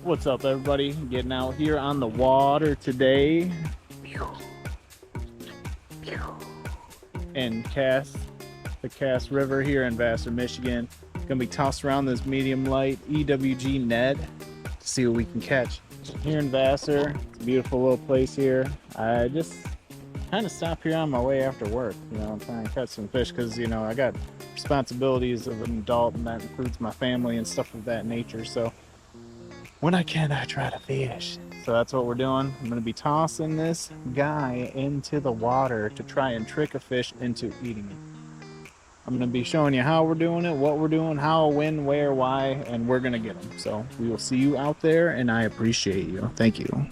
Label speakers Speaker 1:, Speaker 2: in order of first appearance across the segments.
Speaker 1: What's up, everybody? Getting out here on the water today and the Cass River here in Vassar, Michigan. Gonna be tossed around this medium light EWG Ned to see what we can catch here in Vassar. It's a beautiful little place here. I just kind of stop here on my way after work, you know, trying to catch some fish because, you know, I got responsibilities of an adult, and that includes my family and stuff of that nature. So when I can, I try to fish. So that's what we're doing. I'm going to be tossing this guy into the water to try and trick a fish into eating it. I'm going to be showing you how we're doing it, what we're doing, how, when, where, why, and we're going to get them. So we will see you out there, and I appreciate you. Thank you.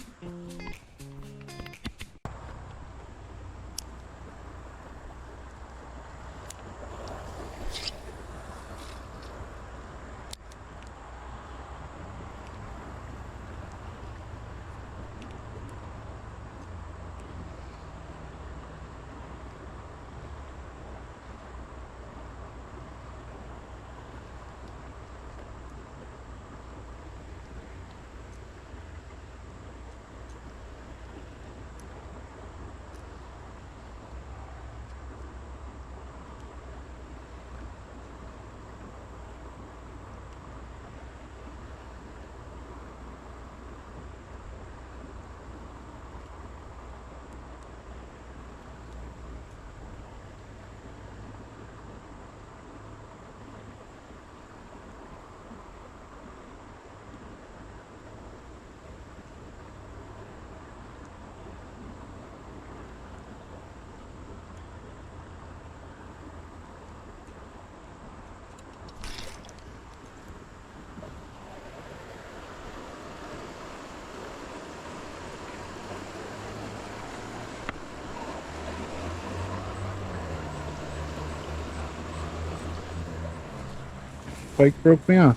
Speaker 1: Pike broke me off.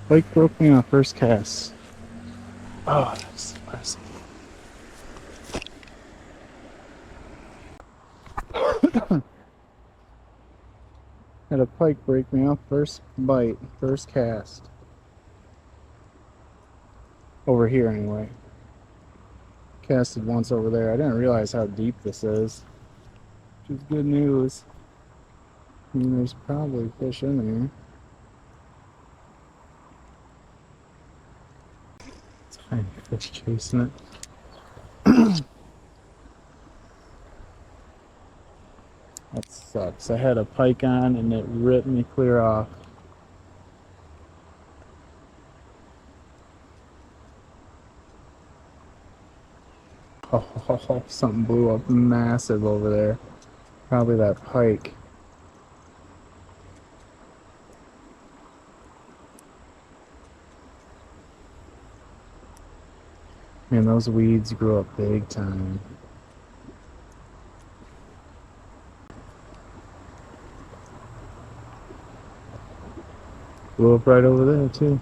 Speaker 1: Pike broke me off first cast. Oh, that's depressing. Had a pike break me off first bite, first cast. Over here anyway. Casted once over there. I didn't realize how deep this is, which is good news. I mean, there's probably fish in there. Tiny fish chasing it. That sucks. I had a pike on and it ripped me clear off. Oh, something blew up massive over there. Probably that pike. Man, those weeds grew up big time. Blew up right over there too.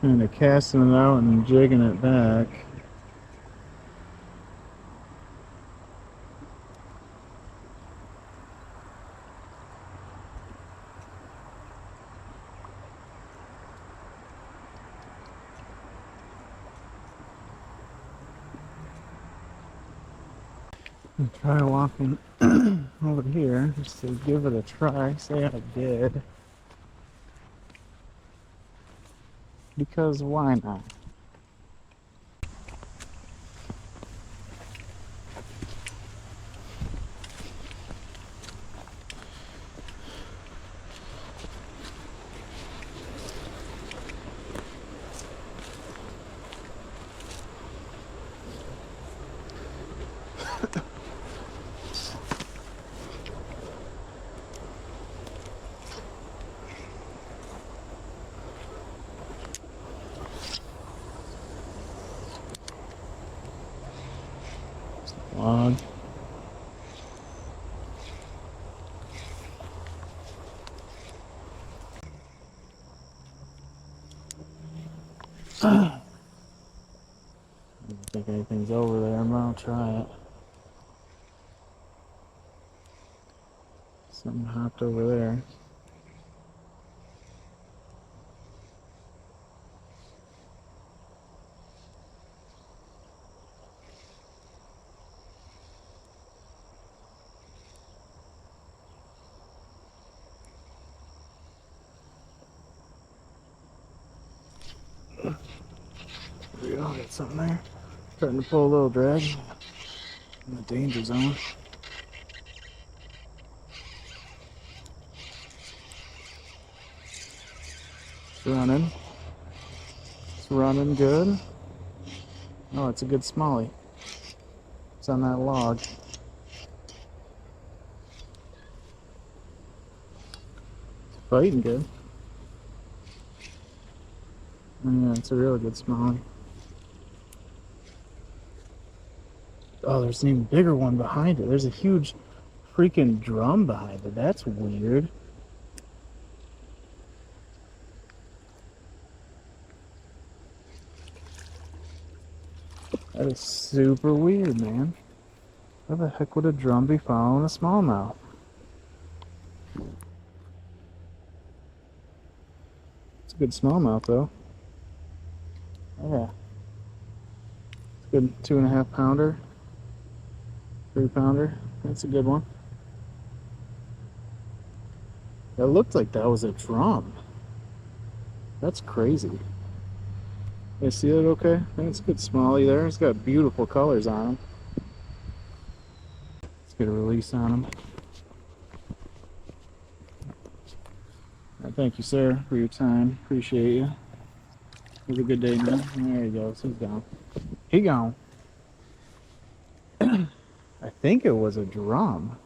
Speaker 1: Kind of casting it out and jigging it back. I'll try walking over here just to give it a try. Say I did. Because why not? Log. I don't think anything's over there, but I'll try it. Something hopped over there. There we go, got something there. Starting to pull a little drag in the danger zone. It's running. It's running good. Oh, it's a good smallie. It's on that log. It's fighting good. Yeah, it's a really good smallie. Oh, there's an even bigger one behind it. There's a huge freaking drum behind it. That's weird. That is super weird, man. Where the heck would a drum be following a smallmouth? It's a good smallmouth, though. Yeah. It's a good 2.5 pounder. 3 pounder. That's a good one. That looked like that was a drum. That's crazy. You see it okay? I think it's a good smallie there. It's got beautiful colors on him. Let's get a release on him. Thank you, sir, for your time. Appreciate you. Have a good day, man. There he goes. He's gone. He gone. I think it was a drum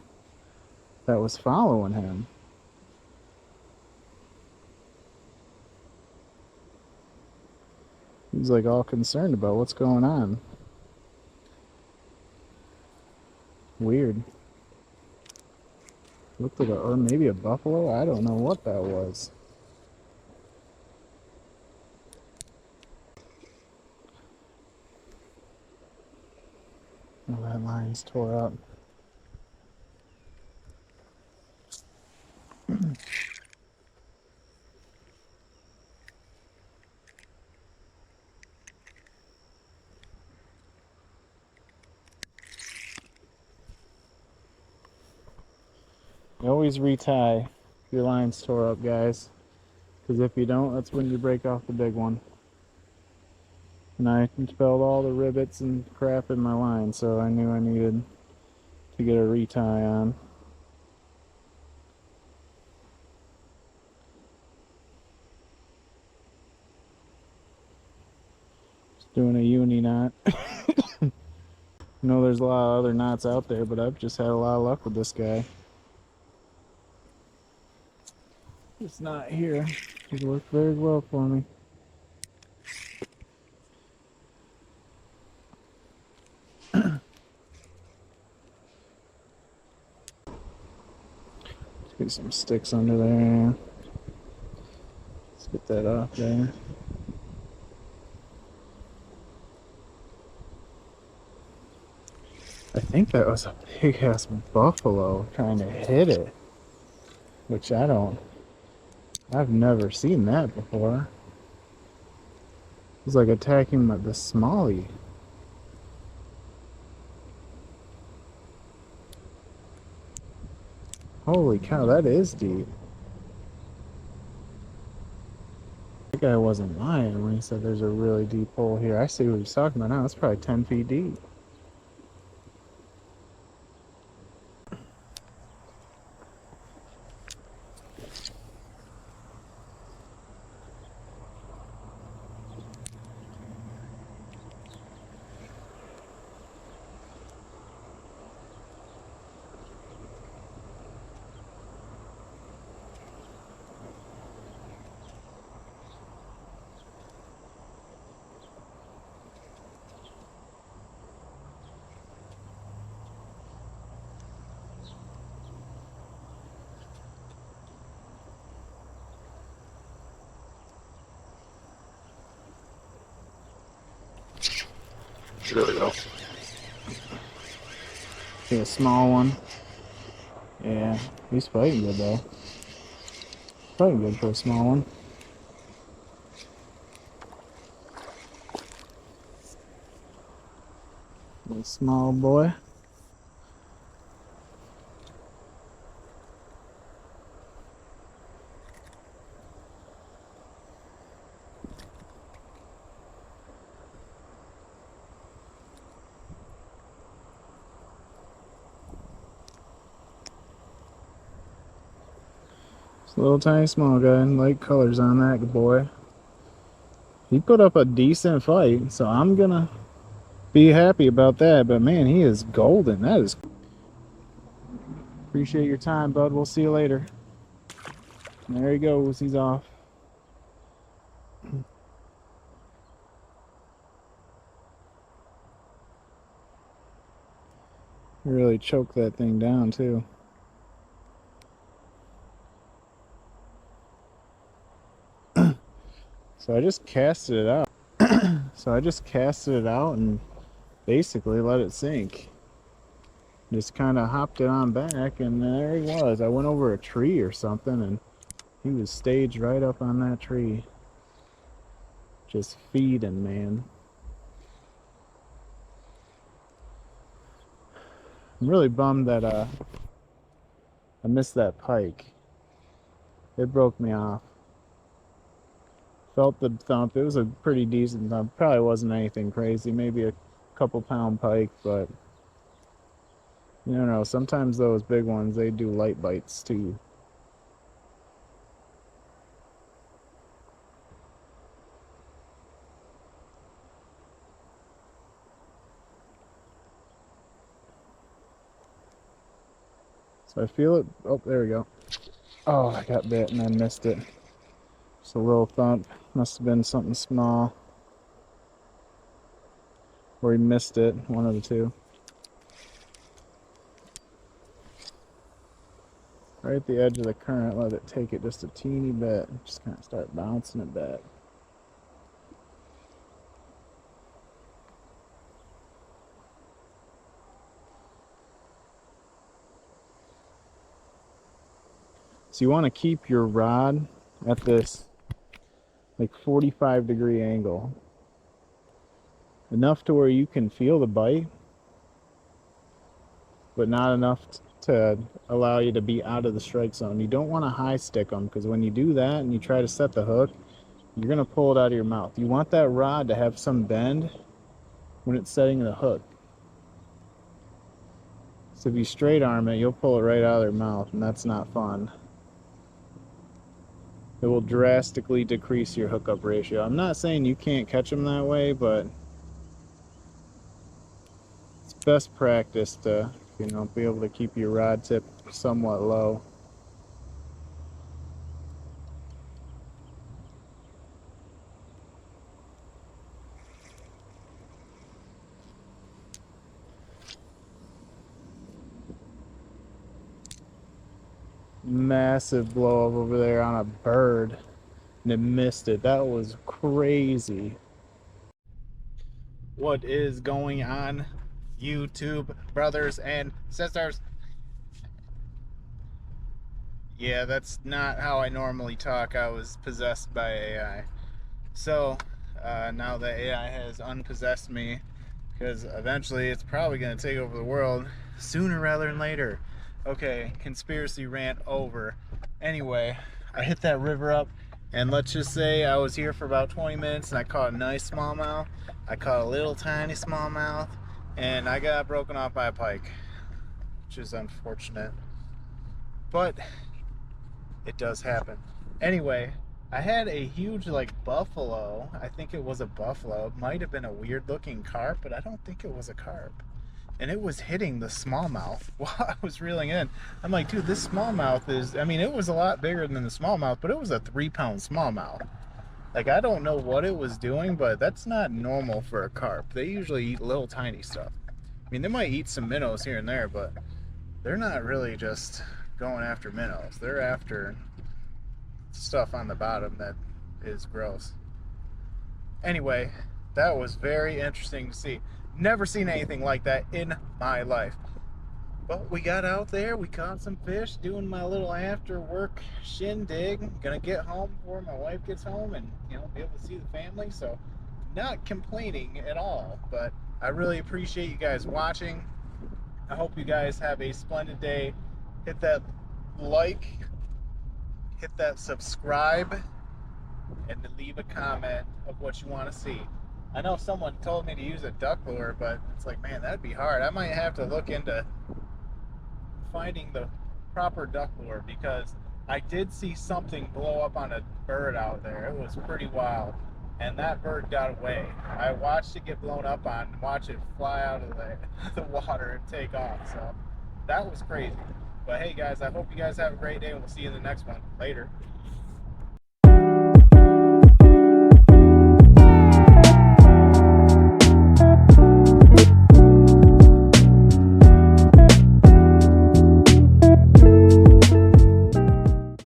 Speaker 1: that was following him. He's like all concerned about what's going on. Weird. Looked like or maybe a buffalo. I don't know what that was. Oh, that line's tore up. You always retie if your line's tore up, guys. Because if you don't, that's when you break off the big one. And I expelled all the rivets and crap in my line, so I knew I needed to get a retie on. Just doing a uni knot. I know there's a lot of other knots out there, but I've just had a lot of luck with this guy. It's not here. It worked very well for me. Let's get some sticks under there. Let's get that off there. I think that was a big ass buffalo trying to hit it, which I've never seen that before. It was like attacking the smallie. Holy cow, that is deep. That guy wasn't lying when he said there's a really deep hole here. I see what he's talking about now. It's probably 10 feet deep.
Speaker 2: There we go.
Speaker 1: See a small one. Yeah, he's fighting good though. Fighting good for a small one. A small boy. It's a little tiny small guy, light colors on that good boy. He put up a decent fight, so I'm gonna be happy about that. But man, he is golden. That is. Appreciate your time, bud. We'll see you later. There he goes. He's off. Really choked that thing down too. So I just casted it out. And basically let it sink. Just kind of hopped it on back, and there he was. I went over a tree or something, and he was staged right up on that tree. Just feeding, man. I'm really bummed that I missed that pike. It broke me off. Felt the thump. It was a pretty decent thump. Probably wasn't anything crazy. Maybe a couple pound pike, but you don't know. Sometimes those big ones, they do light bites too. So I feel it. Oh, there we go. Oh, I got bit and I missed it. Just a little thump. Must have been something small. Or he missed it. One of the two. Right at the edge of the current, let it take it just a teeny bit. Just kind of start bouncing it back. So you want to keep your rod at this like 45-degree angle. Enough to where you can feel the bite, but not enough to allow you to be out of the strike zone. You don't want to high stick them, because when you do that and you try to set the hook, you're going to pull it out of your mouth. You want that rod to have some bend when it's setting the hook. So if you straight arm it, you'll pull it right out of their mouth, and that's not fun. It will drastically decrease your hookup ratio. I'm not saying you can't catch them that way, but it's best practice to, you know, be able to keep your rod tip somewhat low. Massive blow up over there on a bird, and it missed it. That was crazy. What is going on, YouTube brothers and sisters? Yeah, that's not how I normally talk. I was possessed by AI. So now that AI has unpossessed me, because eventually it's probably going to take over the world sooner rather than later. Okay, conspiracy rant over. Anyway, I hit that river up, and let's just say I was here for about 20 minutes, and I caught a nice smallmouth. I caught a little tiny smallmouth, and I got broken off by a pike, which is unfortunate, but it does happen. Anyway, I had a huge, like, buffalo. I think it was a buffalo. It might have been a weird looking carp, but I don't think it was a carp. And it was hitting the smallmouth while I was reeling in. I'm like, dude, this smallmouth is, I mean, it was a lot bigger than the smallmouth, but it was a 3-pound smallmouth. Like, I don't know what it was doing, but that's not normal for a carp. They usually eat little tiny stuff. I mean, they might eat some minnows here and there, but they're not really just going after minnows. They're after stuff on the bottom that is gross. Anyway, that was very interesting to see. Never seen anything like that in my life. But we got out there, we caught some fish, doing my little after work shindig. Gonna get home before my wife gets home and, you know, be able to see the family. So not complaining at all, but I really appreciate you guys watching. I hope you guys have a splendid day. Hit that like, hit that subscribe, and to leave a comment of what you want to see. I know someone told me to use a duck lure, but it's like, man, that'd be hard. I might have to look into finding the proper duck lure, because I did see something blow up on a bird out there. It was pretty wild, and that bird got away. I watched it get blown up on and watch it fly out of the water and take off. So that was crazy. But hey guys, I hope you guys have a great day, and we'll see you in the next one. Later.